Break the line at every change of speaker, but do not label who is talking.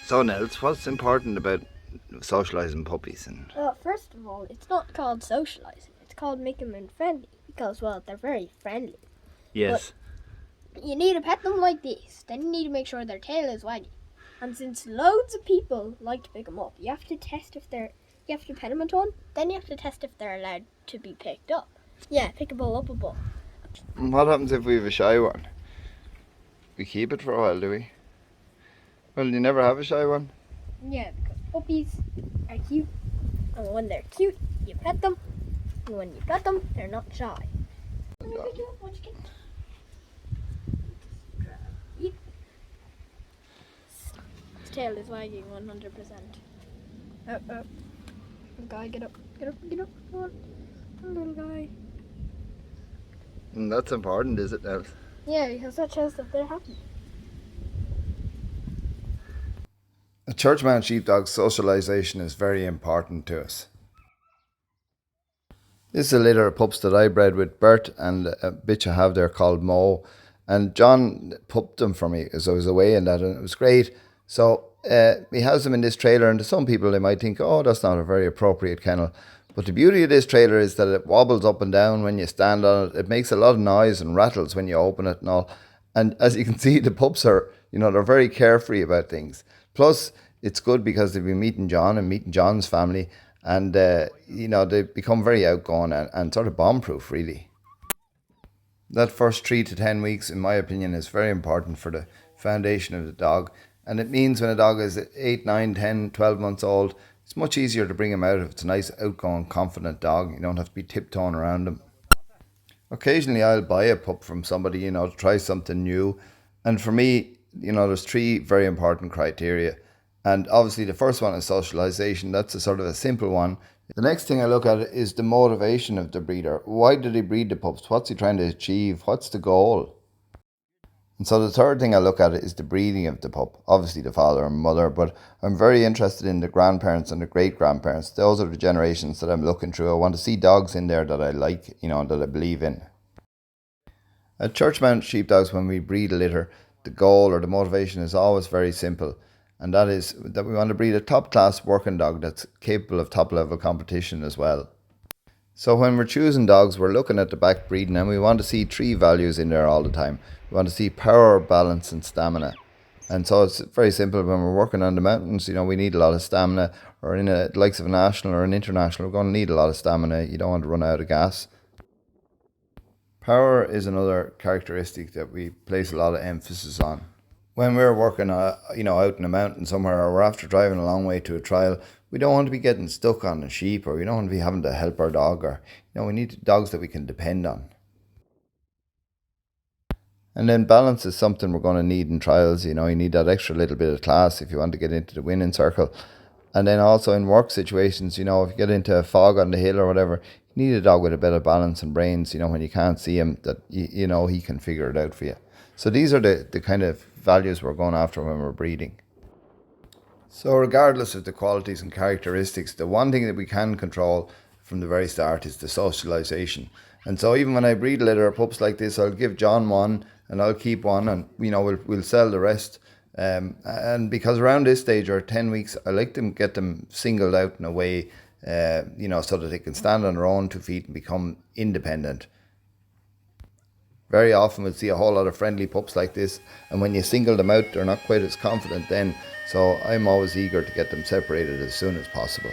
So Nels, what's important about socialising puppies? And
Well, first of all, it's not called socializing. It's called making them friendly because, well, they're very friendly.
yes,
But you need to pet them like this. Then you need to make sure their tail is wagging. And since loads of people like to pick them up, you have to test if they're. You have to pet them a ton. Then you have to test if they're allowed to be picked up. Yeah, pickable, upable.
and what happens if we have a shy one? We keep it for a while, do we? Well, you never have a shy one.
Yeah, because puppies are cute. And when they're cute, you pet them. And when you pet them, they're not shy. His tail is wagging 100%. Little guy, get up, get up, get up. Come on. Little guy.
And that's important, is it, Nels?
Yeah, because that shows that they're happy.
A Churchmount Sheepdog's socialisation is very important to us. This is a litter of pups that I bred with Bert and a bitch I have there called Mo. And John pupped them for me as I was away and that, and it was great. So he has them in this trailer, and to some people they might think, oh, that's not a very appropriate kennel. But the beauty of this trailer is that it wobbles up and down when you stand on it. It makes a lot of noise and rattles when you open it and all. And as you can see, the pups are, they're very carefree about things. Plus, it's good because they've been meeting John and meeting John's family. And, they become very outgoing and sort of bomb-proof, really. That first 3 to 10 weeks, in my opinion, is very important for the foundation of the dog. And it means when a dog is 8, 9, 10, 12 months old, it's much easier to bring him out if it's a nice, outgoing, confident dog. You don't have to be tiptoeing around him. Occasionally, I'll buy a pup from somebody, to try something new. And for me, there's 3 very important criteria. And obviously the first one is socialisation. That's a sort of a simple one. The next thing I look at is the motivation of the breeder. Why did he breed the pups? What's he trying to achieve? What's the goal? And so the third thing I look at is the breeding of the pup. Obviously the father and mother, but I'm very interested in the grandparents and the great-grandparents. Those are the generations that I'm looking through. I want to see dogs in there that I like, that I believe in. At Churchmount Sheepdogs, when we breed a litter, the goal or the motivation is always very simple. And that is that we want to breed a top-class working dog that's capable of top-level competition as well. So when we're choosing dogs, we're looking at the back breeding, and we want to see 3 values in there all the time. We want to see power, balance and stamina. And so it's very simple. When we're working on the mountains, we need a lot of stamina, or in the likes of a national or an international, we're going to need a lot of stamina. You don't want to run out of gas. Power is another characteristic that we place a lot of emphasis on. When we're working, out in the mountain somewhere, or we're after driving a long way to a trial, we don't want to be getting stuck on a sheep, or we don't want to be having to help our dog, or, we need dogs that we can depend on. And then balance is something we're going to need in trials. You need that extra little bit of class if you want to get into the winning circle. And then also in work situations, if you get into a fog on the hill or whatever, you need a dog with a bit of balance and brains, when you can't see him, that, he can figure it out for you. So these are the kind of values we're going after when we're breeding. So regardless of the qualities and characteristics, the one thing that we can control from the very start is the socialisation. And so even when I breed a litter of pups like this, I'll give John one and I'll keep one, and we'll sell the rest. And because around this stage, or 10 weeks, I like to get them singled out in a way, so that they can stand on their own 2 feet and become independent. Very often we'll see a whole lot of friendly pups like this, and when you single them out, they're not quite as confident then. So I'm always eager to get them separated as soon as possible.